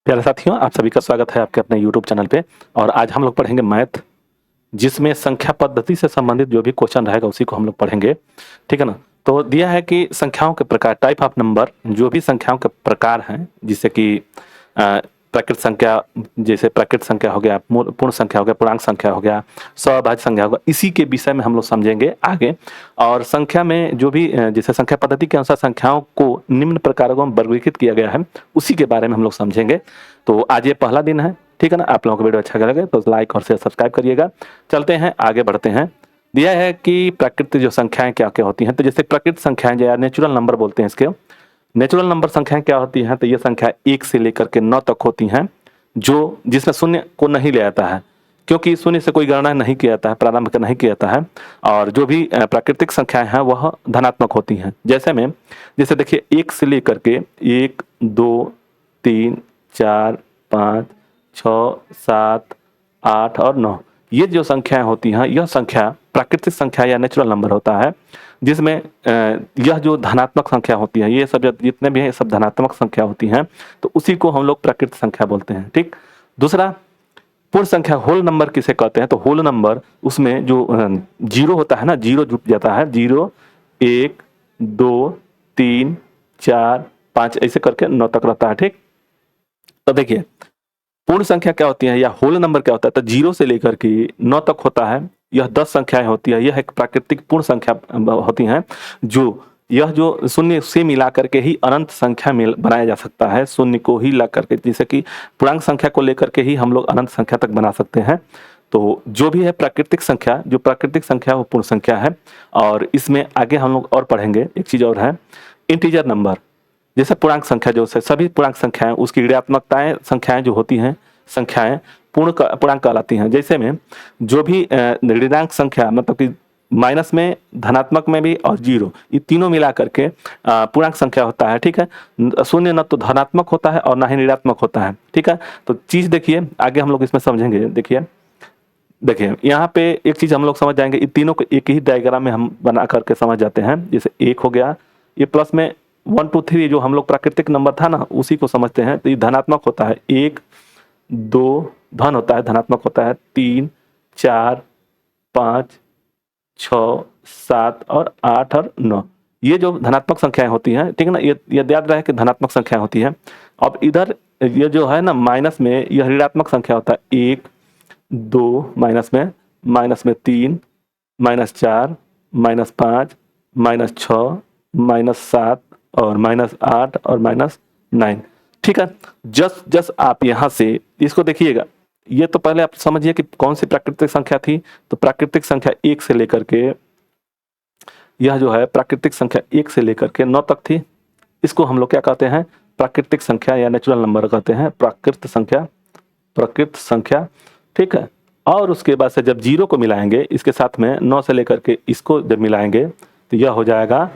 प्यारे साथियों, आप सभी का स्वागत है आपके अपने यूट्यूब चैनल पे। और आज हम लोग पढ़ेंगे मैथ, जिसमें संख्या पद्धति से संबंधित जो भी क्वेश्चन रहेगा उसी को हम लोग पढ़ेंगे। ठीक है ना। तो दिया है कि संख्याओं के प्रकार, टाइप ऑफ नंबर, जो भी संख्याओं के प्रकार हैं, जिससे कि प्राकृत संख्या, जैसे प्राकृत संख्या हो गया, पूर्ण संख्या हो गया, पूर्णांक संख्या हो गया, सौभाज्य संख्या होगा, इसी के विषय में हम लोग समझेंगे आगे। और संख्या में जो भी जैसे संख्या पद्धति के अनुसार संख्याओं को निम्न प्रकारों में वर्गीकृत किया गया है, उसी के बारे में हम लोग समझेंगे। तो आज ये पहला दिन है, ठीक है ना। आप लोगों को वीडियो अच्छा लगे तो लाइक और शेयर सब्सक्राइब करिएगा। चलते हैं, आगे बढ़ते हैं। दिया है कि प्राकृतिक जो संख्याएं क्या क्या होती हैं। तो जैसे प्राकृतिक संख्याएं जो नेचुरल नंबर बोलते हैं इसके, नेचुरल नंबर संख्याएं क्या होती हैं। तो ये संख्या 1 से लेकर के 9 तक होती हैं, जो जिसमें शून्य को नहीं ले आता है, क्योंकि शून्य से कोई गणना नहीं किया जाता है, प्रारंभ नहीं किया जाता है। और जो भी प्राकृतिक संख्याएं हैं वह धनात्मक होती हैं। जैसे देखिए 1 से लेकर के 1, 2, 3, 4, 5, 6, 7, 8 और 9, ये जो संख्याएं होती हैं, यह संख्या प्राकृतिक संख्या या नेचुरल नंबर होता है, जिसमें यह जो धनात्मक संख्या होती है, ये सब जितने भी हैं सब धनात्मक संख्या होती हैं। तो उसी को हम लोग प्राकृतिक संख्या बोलते हैं। ठीक। दूसरा, पूर्ण संख्या, होल नंबर किसे कहते हैं। तो होल नंबर, उसमें जो जीरो होता है ना, जीरो जुट जाता है, 0, 1, 2, 3, 4, 5 ऐसे करके 9 तक रहता है। ठीक। तो देखिए पूर्ण संख्या क्या होती है या होल नंबर क्या होता है। तो 0 से लेकर के 9 तक होता है, यह 10 संख्याएं होती है। यह एक प्राकृतिक पूर्ण संख्या होती हैं, जो शून्य से मिला करके ही अनंत संख्या में बनाया जा सकता है। शून्य को ही ला करके, जैसे कि पूर्णांक संख्या को लेकर के ही हम लोग अनंत संख्या तक बना सकते हैं। तो जो भी है प्राकृतिक संख्या, जो प्राकृतिक संख्या वो पूर्ण संख्या है। और इसमें आगे हम लोग और पढ़ेंगे, एक चीज और है, इंटीजर नंबर। जैसे पूर्णांक संख्या, जो सभी पूर्णांक संख्याएं, उसकी ऋणात्मकताएं संख्याएं जो होती हैं, संख्याएं पूर्णांक कहलाती हैं। जैसे में जो भी ऋणांक संख्या, मतलब कि माइनस में, धनात्मक में भी और 0, ये तीनों मिला करके पूर्णांक संख्या होता है। ठीक है। शून्य न तो धनात्मक होता है और ना ही ऋणात्मक होता है। ठीक है। तो चीज देखिए, आगे हम लोग इसमें समझेंगे। देखिए यहाँ पे एक चीज हम लोग समझ जाएंगे, इन तीनों को एक ही डायग्राम में हम बना करके समझ जाते हैं। जैसे 1 हो गया, ये प्लस में 1, 2, 3 जो हम लोग प्राकृतिक नंबर था ना, उसी को समझते हैं। तो ये धनात्मक होता है, 1, 2 धन होता है, धनात्मक होता है, 3, 4, 5, 6, 7 और 8 और 9, ये जो धनात्मक संख्याएं होती हैं। ठीक है ना। ये याद रहे कि धनात्मक संख्या होती है। अब इधर ये जो है ना माइनस में, यह ऋणात्मक संख्या होता है, 1, 2 माइनस में, -3, -4, -5, -6, -7 और -8 और -9। ठीक है। जस्ट आप यहां से इसको देखिएगा। ये तो पहले आप समझिए कि कौन सी प्राकृतिक संख्या थी। तो प्राकृतिक संख्या 1 से लेकर के, यह जो है प्राकृतिक संख्या 1 से लेकर के 9 तक थी। इसको हम लोग क्या कहते हैं, प्राकृतिक संख्या या नेचुरल नंबर कहते हैं, प्राकृत संख्या। ठीक है। और उसके बाद से जब 0 को मिलाएंगे इसके साथ में, 9 से लेकर के इसको जब मिलाएंगे तो यह हो जाएगा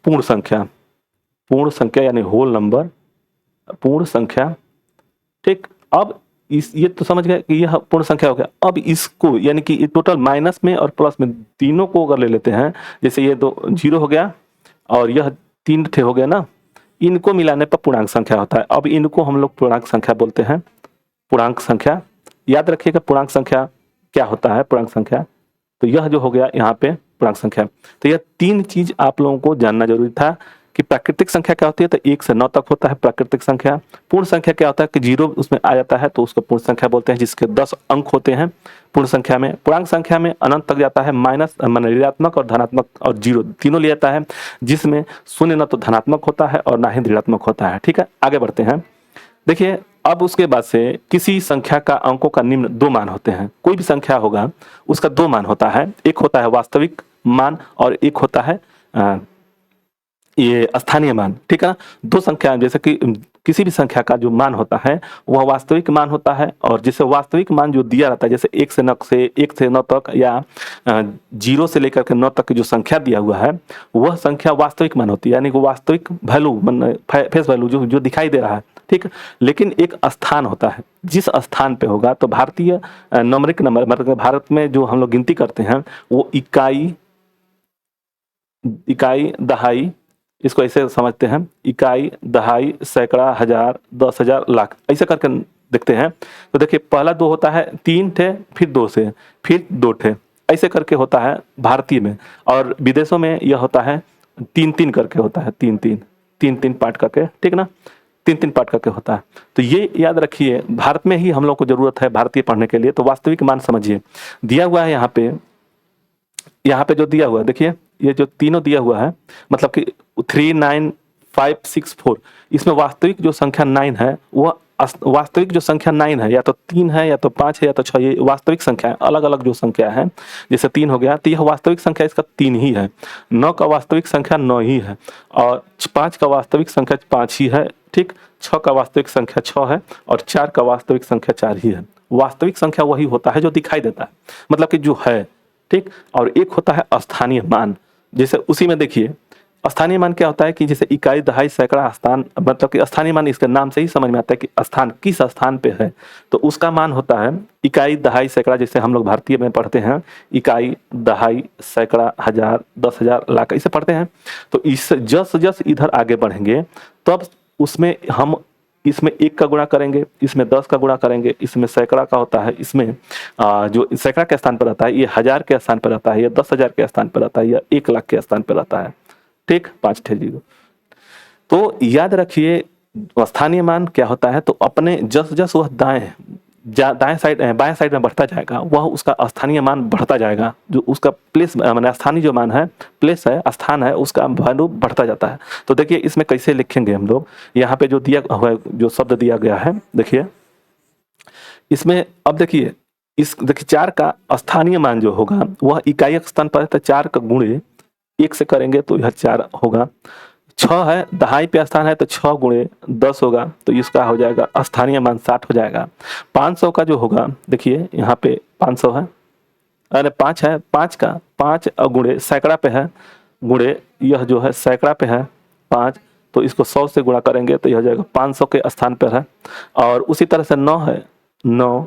पूर्ण संख्या यानी होल नंबर, पूर्ण संख्या। ठीक। अब ये तो समझ गए कि यह पूर्ण संख्या हो गया। अब इसको यानी कि टोटल माइनस में और प्लस में तीनों को अगर ले लेते हैं, जैसे ये 0 हो गया और यह 3 थे हो गया ना, इनको मिलाने पर पूर्णांक संख्या होता है। अब इनको हम लोग पूर्णांक संख्या बोलते हैं। पूर्णांक संख्या याद रखिएगा, पूर्णांक संख्या क्या होता है। पूर्णांक संख्या, तो यह जो हो गया यहाँ पे पूर्णांक संख्या। तो यह 3 चीज आप लोगों को जानना जरूरी था कि प्राकृतिक संख्या क्या होती है। तो 1 से 9 तक होता है प्राकृतिक संख्या। पूर्ण संख्या क्या होता है कि 0 उसमें आ जाता है तो उसको पूर्ण संख्या बोलते हैं, जिसके 10 अंक होते हैं पूर्ण संख्या में। पूर्णांक संख्या में अनंत तक जाता है, माइनस ऋणात्मक और धनात्मक और 0 तीनों ले जाता है, जिसमें शून्य न तो धनात्मक होता है और ना ही ऋणात्मक होता है। ठीक है। आगे बढ़ते हैं। देखिए अब उसके बाद से किसी संख्या का अंकों का निम्न 2 मान होते हैं। कोई भी संख्या होगा उसका 2 मान होता है। एक होता है वास्तविक मान और एक होता है ये स्थानीय मान। ठीक है। 2 संख्या, जैसे कि किसी भी संख्या का जो मान होता है वह वास्तविक मान होता है, और जिसे वास्तविक मान जो दिया रहता है, जैसे 1 से 9 तक या 0 से लेकर के 9 तक की जो संख्या दिया हुआ है, वह संख्या वास्तविक मान होती है, यानी कि वास्तविक वैल्यू, फेस वैल्यू जो दिखाई दे रहा है। ठीक। लेकिन एक स्थान होता है, जिस स्थान पे होगा, तो भारतीय नंबरिक नंबर, मतलब भारत में जो हम लोग गिनती करते हैं, वो इकाई, दहाई, इसको ऐसे समझते हैं, इकाई, दहाई, सैकड़ा, हजार, 10,000, लाख, ऐसे करके देखते हैं। तो देखिए पहला 2 होता है, 3 थे, फिर 2 से, फिर 2 थे, ऐसे करके होता है भारतीय में। और विदेशों में यह होता है 3-3 करके होता है, 3-3, 3-3 पार्ट करके, ठीक ना, 3-3 पार्ट करके होता है। तो ये याद रखिए, भारत में ही हम लोग को जरूरत है भारतीय पढ़ने के लिए। तो वास्तविक मान समझिए, दिया हुआ है यहाँ पे जो दिया हुआ है, देखिए ये जो तीनों दिया हुआ है, मतलब कि 3, 9, 5, 6, 4, इसमें वास्तविक जो संख्या 9 है, वह वास्तविक जो संख्या 9 है, या तो 3 है, या तो 5 है, या तो 6, ये वास्तविक संख्या है। अलग अलग जो संख्या है, जैसे 3 हो गया, तो यह वास्तविक संख्या इसका 3 ही है। 9 का वास्तविक संख्या 9 ही है, और 5 का वास्तविक संख्या 5 ही है, ठीक। 6 का वास्तविक संख्या 6 है, और 4 का वास्तविक संख्या 4 ही है। वास्तविक संख्या वही होता है जो दिखाई देता है, मतलब कि जो है, ठीक। और एक होता है स्थानीय मान, जैसे उसी में देखिए स्थानीय मान क्या होता है कि जैसे इकाई, दहाई, सैकड़ा, स्थान, मतलब कि स्थानीय मान इसके नाम से ही समझ में आता है कि स्थान किस स्थान पे है, तो उसका मान होता है इकाई, दहाई, सैकड़ा। जैसे हम लोग भारतीय में पढ़ते हैं इकाई, दहाई, सैकड़ा, हजार, 10,000, लाख, ऐसे पढ़ते हैं। तो इस जस जस इधर आगे बढ़ेंगे तब उसमें हम इसमें 1 का गुणा करेंगे, इसमें 10 का गुणा करेंगे, इसमें सैकड़ा का होता है, इसमें जो सैकड़ा के स्थान पर रहता है ये 1000 के स्थान पर रहता है, या 10,000 के स्थान पर रहता है, या 1 लाख के स्थान पर रहता है, ठीक। 5 ठे 0। तो याद रखिए स्थानीय मान क्या होता है, तो अपने जस जस वह दाएं साइड बाएं साइड में बढ़ता जाएगा, वह उसका स्थानीय मान बढ़ता जाएगा। जो उसका प्लेस माने स्थानीय जो मान है, प्लेस है, स्थान है, उसका वैल्यू बढ़ता जाता है। तो देखिए इसमें कैसे लिखेंगे हम लोग, यहाँ पे जो दिया हुआ जो शब्द दिया गया है, देखिए इसमें अब देखिए देखिए 4 का स्थानीय मान जो होगा वह इकाई स्थान पर है, तो 4 का गुणे 1 से करेंगे तो यह 4 होगा। 6 है, दहाई पे स्थान है, तो 6 गुणे 10 होगा, तो इसका हो जाएगा स्थानीय मान 60 हो जाएगा। 500 का जो होगा, देखिए यहाँ पे 500 है, अरे 5 है, 5 का 5 गुणे सैकड़ा पे है, गुणे यह जो है सैकड़ा पे है 5, तो इसको 100 से गुणा करेंगे तो यह हो जाएगा 500 के स्थान पर है। और उसी तरह से 9 है, 9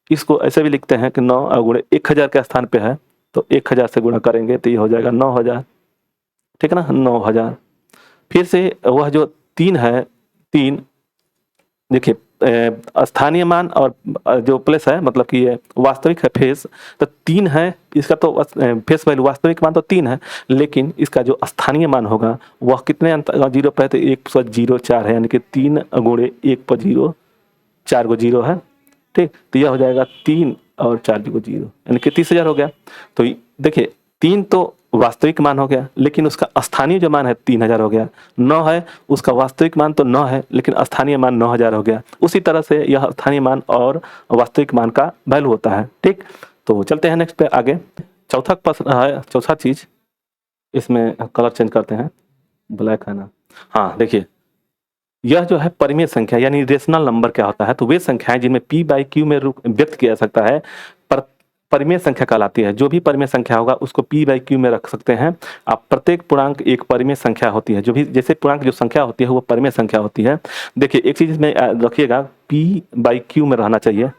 इसको ऐसे भी लिखते हैं कि 9 गुणे 1000 के स्थान पे है, तो 1000 से गुणा करेंगे तो ये हो जाएगा 9000, ठीक है ना, 9000। फिर से वह जो 3 है, 3 देखिए स्थानीय मान और जो प्लेस है, मतलब कि ये वास्तविक है फेस, तो 3 है इसका, तो फेस वैल्यू वास्तविक मान तो 3 है, लेकिन इसका जो स्थानीय मान होगा वह कितने जीरो पे है, तो 1 पर 0 4 है, यानी कि 3 गुणे 1 पर 0, 4 को 0 है, ठीक। तो यह हो जाएगा 3 और 4 को 0, यानी कि 30,000 हो गया। तो देखिए 3 तो वास्तविक मान हो गया, लेकिन उसका स्थानीय जो मान है 3000 हो गया। 9 है, उसका वास्तविक मान तो 9 है, लेकिन स्थानीय मान 9000 हो गया। उसी तरह से यह स्थानीय मान और वास्तविक मान का वैल्यू होता है, ठीक। तो चलते हैं नेक्स्ट पे आगे। चौथा चीज, इसमें कलर चेंज करते हैं, ब्लैक है ना, हाँ देखिए यह जो है परिमेय संख्या यानी रेशनल नंबर क्या होता है, तो वे संख्याएं जिनमें p बाई क्यू में व्यक्त किया जा सकता है पर परिमेय संख्या कहलाती है। जो भी परिमेय संख्या होगा उसको p बाई क्यू में रख सकते हैं आप। प्रत्येक पूर्णांक एक परिमेय संख्या होती है, जो भी जैसे पूर्णांक जो संख्या होती है वो परिमेय संख्या होती है। देखिए एक चीज में रखिएगा, p बाई क्यू में रहना चाहिए।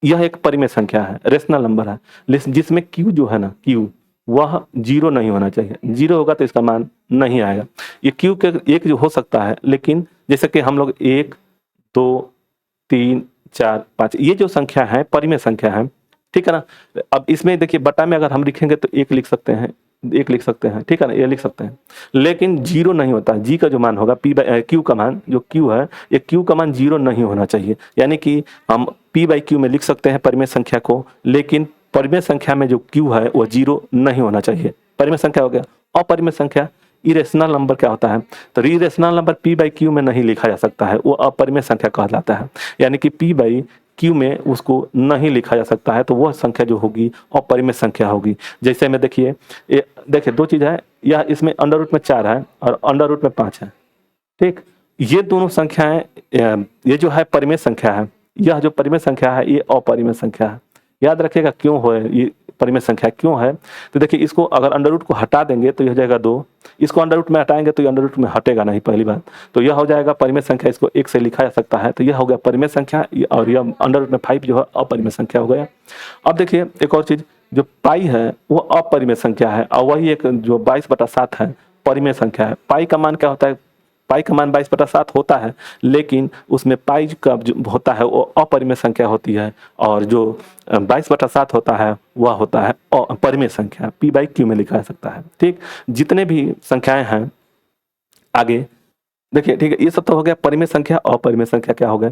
यह एक परिमेय संख्या है, रेशनल नंबर है, जिसमें q जो है ना, q वह 0 नहीं होना चाहिए। 0 होगा तो इसका मान नहीं आएगा। ये q के एक जो हो सकता है, लेकिन जैसे कि हम लोग 1 2 3 4 5 ये जो संख्या है परिमेय संख्या है, ठीक है ना। अब इसमें देखिए बटा में अगर हम लिखेंगे तो 1 लिख सकते हैं, 1 लिख सकते हैं, ठीक है ना, ये लिख सकते हैं, लेकिन 0 नहीं होता। जी का जो मान होगा p बाई क्यू का मान, जो q है, ये q का मान 0 नहीं होना चाहिए। यानी कि हम p बाई क्यू में लिख सकते हैं परिमेय संख्या को, लेकिन परिमेय संख्या में जो q है वो 0 नहीं होना चाहिए। परिमेय संख्या हो गया। अपरिमेय संख्या इरेशनल नंबर क्या होता है, तो irrational number p by Q में नहीं लिखा जा सकता है, वो अपरिमेय संख्या कहलाता है। यानी कि p बाई क्यू में उसको नहीं लिखा जा सकता है, तो वह संख्या जो होगी अपरिमेय संख्या होगी। जैसे में देखिए देखिए 2 चीज है, यह इसमें अंडर रूट में 4 है और अंडर रूट में 5 है, ठीक। ये दोनों संख्याएं, ये जो है परिमेय संख्या है, यह जो परिमेय संख्या है ये अपरिमेय संख्या है। याद रखिएगा क्यों हो ये परिमेय संख्या क्यों है, तो देखिए इसको अगर अंडर रूट को हटा देंगे तो यह हो जाएगा 2, इसको अंडर रूट में हटाएंगे तो ये अंडर रूट में हटेगा नहीं, पहली बात तो यह हो जाएगा परिमेय संख्या। इसको 1 से लिखा जा सकता है, तो यह हो गया परिमेय संख्या, और यह अंडर रूट में 5 जो है अपरिमेय संख्या हो गया। अब देखिए एक और चीज, जो पाई है वो अपरिमेय संख्या है, और वही एक जो 22/7 है परिमेय संख्या है। पाई का मान क्या होता है? पाई का मान 22/7 होता है, लेकिन उसमें पाई का जो होता है वो अपरिमेय संख्या होती है, और जो 22/7 होता है वह होता है परिमेय संख्या, p/q में लिखा जा सकता है। ठीक, जितने भी संख्याएं हैं आगे देखिए, ठीक है, ये सब तो हो गया परिमेय संख्या। अपरिमेय संख्या क्या हो गया?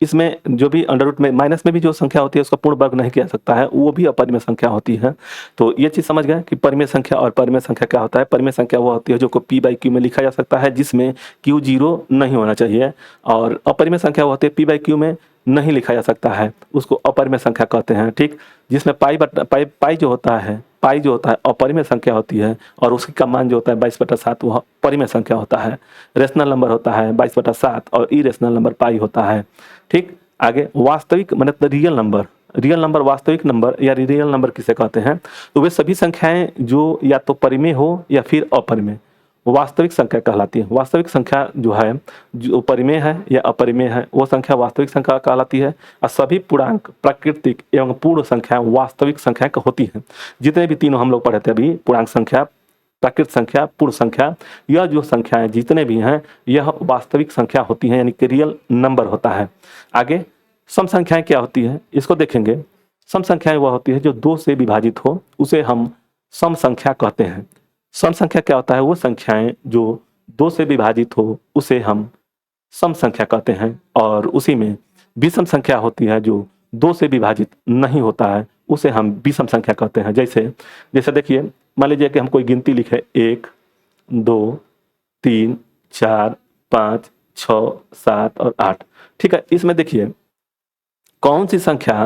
इसमें जो भी अंडर रूट में माइनस में भी जो संख्या होती है उसका पूर्ण वर्ग नहीं किया जा सकता है, वो भी अपरिमेय संख्या होती है। तो ये चीज समझ गए कि परिमेय संख्या और परिमेय संख्या क्या होता है। परिमेय संख्या वो होती है जो को p/q में लिखा जा सकता है, जिसमें q 0 नहीं होना चाहिए, और अपरिमेय संख्या वो होती है p/q में नहीं लिखा जा सकता है, उसको अपरिमेय संख्या कहते हैं। ठीक, जिसमें पाई जो होता है, पाई जो होता है अपरिमेय संख्या होती है, और उसकी का मान जो होता है 22/7 वह परिमेय संख्या होता है। रेशनल नंबर होता है 22/7 और इरेशनल नंबर पाई होता है। ठीक, आगे वास्तविक मतलब रियल नंबर। रियल नंबर, वास्तविक नंबर या रियल नंबर किसे कहते हैं? तो वे सभी संख्याएं जो या तो परिमेय हो या फिर अपरिमेय वास्तविक संख्या कहलाती है। वास्तविक संख्या जो है, जो परिमेय है या अपरिमेय है, वो संख्या वास्तविक संख्या कहलाती है। और सभी पूर्णांक, प्राकृतिक एवं पूर्ण संख्या वास्तविक संख्या होती हैं। जितने भी तीनों हम लोग पढ़े थे अभी, पूर्णांक संख्या, प्राकृत संख्या, पूर्ण संख्या, यह जो संख्याएं जितने भी हैं यह वास्तविक संख्या होती हैं, यानी कि रियल नंबर होता है। आगे सम संख्याएं क्या होती है इसको देखेंगे। सम संख्याएं वह होती है जो 2 से विभाजित हो, उसे हम सम संख्या कहते हैं। सम संख्या क्या होता है? वो संख्याएं जो 2 से विभाजित हो उसे हम सम संख्या कहते हैं, और उसी में विषम संख्या होती है जो 2 से विभाजित नहीं होता है, उसे हम विषम संख्या कहते हैं। जैसे देखिए, मान लीजिए कि हम कोई गिनती लिखे 1 2 3 4 5 6 7 और 8। ठीक है, इसमें देखिए कौन सी संख्या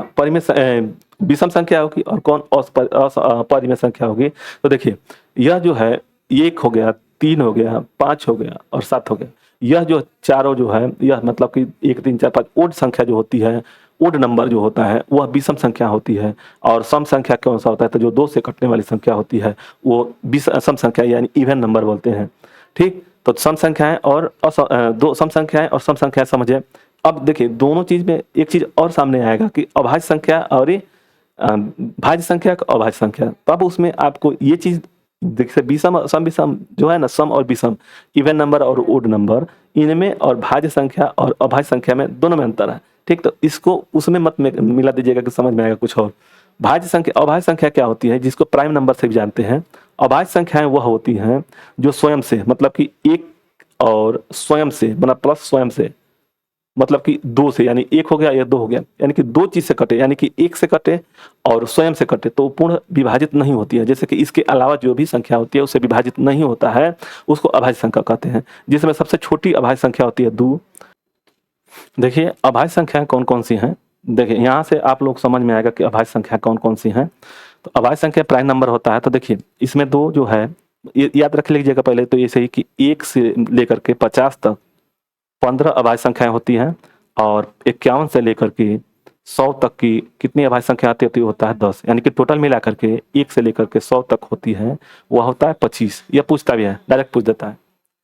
विषम संख्या होगी और कौन अपरिमेय संख्या होगी। तो देखिए, यह जो है 1 हो गया, 3 हो गया, 5 हो गया और 7 हो गया। यह जो चारों जो है, यह मतलब कि 1 3 4 5 ओड संख्या जो होती है, ओड नंबर जो होता है वह विषम संख्या होती है। और सम संख्या कौन सा होता है? तो जो 2 से कटने वाली संख्या होती है वो सम संख्या यानी इवन नंबर बोलते हैं। ठीक, तो सम संख्याएं और दो सम संख्याएं और सम संख्याएं समझे। अब देखिए, दोनों चीज में एक चीज और सामने आएगा कि अभाज्य संख्या और भाज्य संख्या का अभाज्य संख्या। तब उसमें आपको ये चीज देखिए, विषम सम विषम जो है ना, सम और विषम, इवन नंबर और ओड नंबर, इनमें और भाज्य संख्या और अभाज्य संख्या में दोनों में अंतर है। ठीक, तो इसको उसमें मत मिला दीजिएगा कि समझ में आएगा कुछ और। भाज्य संख्या, अभाज्य संख्या क्या होती है जिसको प्राइम नंबर से भी जानते हैं। अभाज्य संख्याएं वह होती हैं जो स्वयं से, मतलब कि 1 और स्वयं से मतलब प्लस स्वयं से, मतलब कि 2 से, यानी 1 हो गया या 2 हो गया, यानी कि 2 चीज से कटे, यानी कि 1 से कटे और स्वयं से कटे, तो पूर्ण विभाजित नहीं होती है। जैसे कि इसके अलावा जो भी संख्या होती है उससे विभाजित नहीं होता है, उसको अभाज्य संख्या कहते हैं, जिसमें सबसे छोटी अभाज्य संख्या होती है 2। देखिए, अभाज्य संख्याएं कौन कौन सी हैं। देखिए, यहाँ से आप लोग समझ में आएगा कि अभाज्य संख्या कौन कौन सी हैं। तो अभाज्य संख्या प्राइम नंबर होता है। तो देखिए, इसमें 2 जो है, याद रख लीजिएगा पहले तो ऐसे ही कि 1 से लेकर के 50 तक 15 अभाज्य संख्याएं होती हैं, और 51 से लेकर के 100 तक की कितनी अभाज्य संख्या आती होती होता है 10, यानी कि टोटल मिला करके 1 से लेकर के 100 तक होती है, वह होता है 25। यह पूछता भी है, डायरेक्ट पूछ देता है।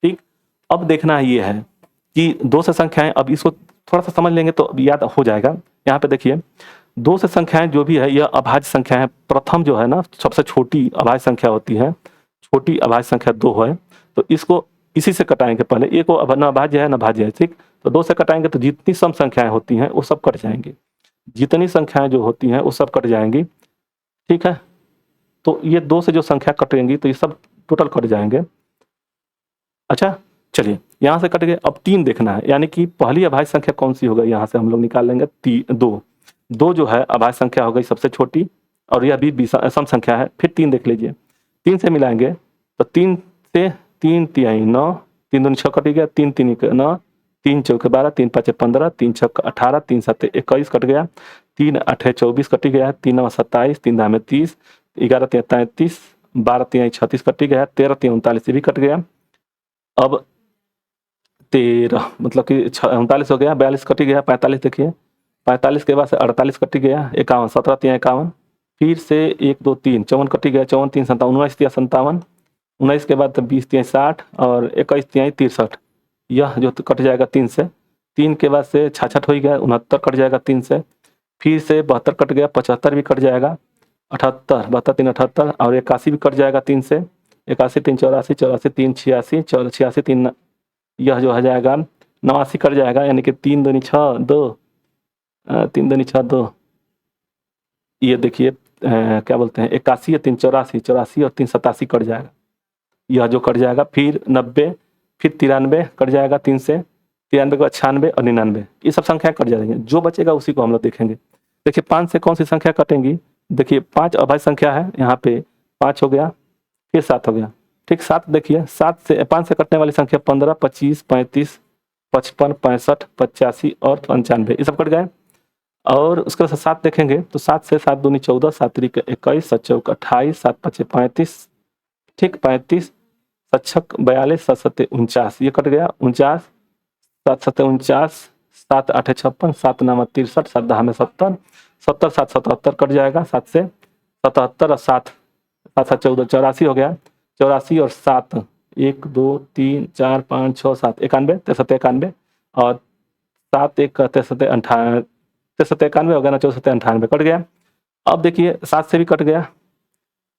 ठीक, अब देखना ये है कि 2 से संख्याएं, अब इसको थोड़ा सा समझ लेंगे तो याद हो जाएगा। यहाँ पे देखिए, 2 से संख्याएं जो भी है यह अभाज्य संख्या है। प्रथम जो है ना, सबसे छोटी अभाज्य संख्या होती है, छोटी अभाज्य संख्या 2 है, तो इसको इसी से कटाएंगे। पहले एक को न भाज्य है न भाज्य है। ठीक, तो 2 से कटाएंगे तो जितनी सम संख्याएं होती हैं वो सब कट जाएंगी, जितनी संख्याएं जो होती हैं वो सब कट जाएंगी। ठीक है, तो ये 2 से जो संख्या कटेंगी तो ये सब टोटल कट जाएंगे। अच्छा, चलिए यहाँ से कट गए। अब 3 देखना है, यानी कि पहली अभाज्य संख्या कौन सी होगी, यहाँ से हम लोग निकाल लेंगे 2 जो है अभाज्य संख्या हो गई सबसे छोटी, और यह भी सम संख्या है। फिर 3 देख लीजिए, 3 से मिलाएंगे तो 3 से 3 तिहाई 9, 3 दूनी 6 कट गया, 3 3 9, 3 चौके 12, 3 5 15, 3 6 18, 3 7 21 कट गया, 3 8 24 कट गया, 3 9 27, 3 10 30, 11 3 33, 12 3 36 कट गया, 13 3 39 भी कट गया। अब 13 मतलब कि 39 हो गया, 42 कट गया, 45 देखिए, 45 के बाद से 48 कट गया, 51, 17 3 51, फिर से 1 2 3 54 कट गया, 54 3 57, 19 3 57, 19 के बाद 20 3 60 और 21 3 63, यह जो कट जाएगा 3 से। 3 के बाद से 66 हो गया, 69 कट जाएगा 3 से, फिर से 72 कट गया, 75 भी कट जाएगा, 78 72 3 78 और 81 भी कट जाएगा 3 से, 81 3 84, 84 3 86, 86 3, यह जो हो जाएगा 89 कट जाएगा, यानी कि 3 दूनी 6 2, 3 दूनी 6 2, ये देखिए क्या बोलते हैं 81 3 84, 84 और 3 87 कट जाएगा, यह जो कट जाएगा, फिर 90, फिर 93 कट जाएगा 3 से, 93 के बाद 96 और 99, ये सब संख्या कट जाएंगे। जो बचेगा उसी को हम लोग देखेंगे। देखिए 5 से कौन सी संख्या कटेंगी, देखिए 5 अभाज्य संख्या है, यहाँ पे 5 हो गया, फिर 7 हो गया, ठीक 7 देखिए 5 से कटने वाली संख्या 15, 25, 35, 55, 65, 85 और 95, ये सब कट गए। और उसके बाद 7 देखेंगे तो 7 से 7 दूनी 14, 7 त्रिक 21, 7 चौक 28, 7 पचे 35, ठीक 35, 7 छक 42, 7 सत्ते 49, ये कट गया 49, 7 सत्ते 49, 7 आठे 56, 7 नाम 63, 7 दहा में 70, 70 7 77 कट जाएगा, 7 से 77 और 7 7 7 14 84 हो गया, 84 और 7 1 2 3 4 5 6 7 91, 63 91 और 7 1 63 98, 63 91 हो गया ना, 64 98 कट गया। अब देखिए 7 से भी कट गया,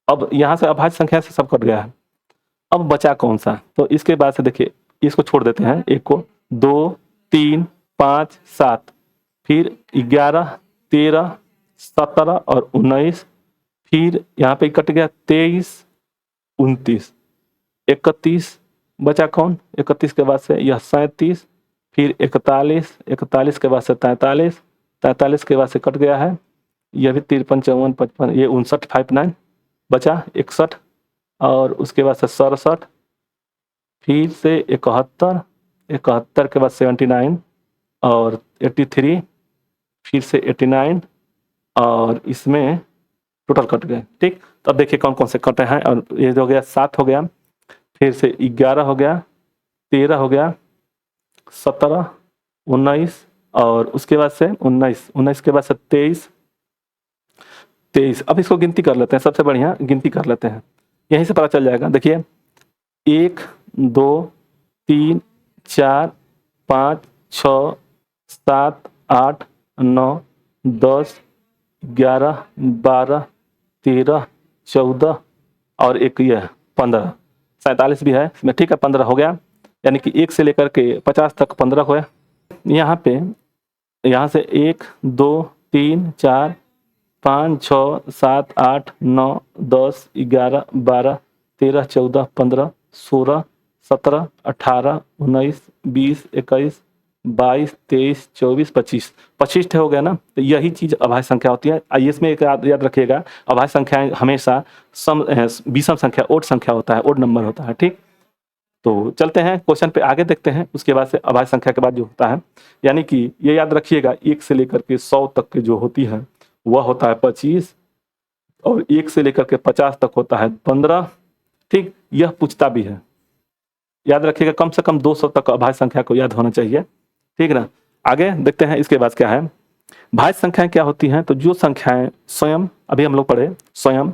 अब यहाँ से अभाज्य संख्या से सब कट गया है। अब बचा कौन सा, तो इसके बाद से देखिए इसको छोड़ देते हैं, एक को 2 3 5 7, फिर 11 13 17 और 19, फिर यहाँ पे कट गया 23 29 31, बचा कौन 31 के बाद से यह 37, फिर 41 41 के बाद से 43 43 के बाद से कट गया है, यह भी 53 54 55, ये 59 59 बचा 61, और उसके बाद से 67, फिर से 71 71 के बाद 79 और 83, फिर से 89 और इसमें टोटल कट गए, ठीक। तो अब देखिए कौन कौन से कटे हैं, और ये हो गया 7 हो गया, फिर से 11 हो गया, 13 हो गया, 17 19 और उसके बाद से 19 के बाद से 23। अब इसको गिनती कर लेते हैं, सबसे बढ़िया गिनती कर लेते हैं, यहीं से पता चल जाएगा। देखिए 1 2 3 4 5 6 7 8 9 10 11 12 13 14 और एक यह 15 47 भी है इसमें, ठीक है 15 हो गया, यानी कि 1 से लेकर के 50 तक 15 हुए। यहाँ पे यहाँ से 1 2 3 4 5 6 7 8 9 10 11 12 13 14 15 16 17 18 19 20 21 22 23 24 25 25 हो गया ना। तो यही चीज़ अभाज्य संख्या होती है। आइए इसमें एक याद रखिएगा, अभाज्य संख्याएं हमेशा विषम संख्या ओड संख्या होता है, ओड नंबर होता है, ठीक। तो चलते हैं क्वेश्चन पे आगे देखते हैं, उसके बाद से अभाज्य संख्या के बाद जो होता है, यानी कि ये याद रखिएगा 1 से लेकर के 100 तक के जो होती है वह होता है 25, और 1 से लेकर के 50 तक होता है 15, ठीक। यह पूछता भी है, याद रखिएगा कम से कम 200 तक अभाज्य संख्या को याद होना चाहिए, ठीक ना। आगे देखते हैं इसके बाद क्या है। भाज्य संख्याएं क्या होती हैं, तो जो संख्याएं स्वयं अभी हम लोग पढ़े स्वयं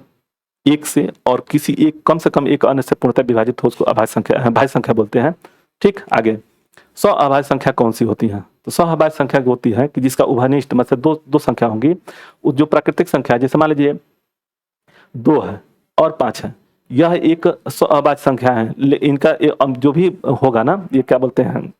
एक से और किसी एक कम से कम एक अन्य से पूर्णतः विभाजित हो, उसको अभाज्य संख्या भाज्य संख्या बोलते हैं, ठीक। आगे सअभाज्य संख्या कौन सी होती है, तो सअभाज्य संख्या होती है कि जिसका उभयनिष्ठ मतलब दो संख्या होंगी, जो प्राकृतिक संख्या है, जैसे मान लीजिए 2 है और 5 है, यह एक सअभाज्य संख्या है। इनका जो भी होगा ना, ये क्या बोलते हैं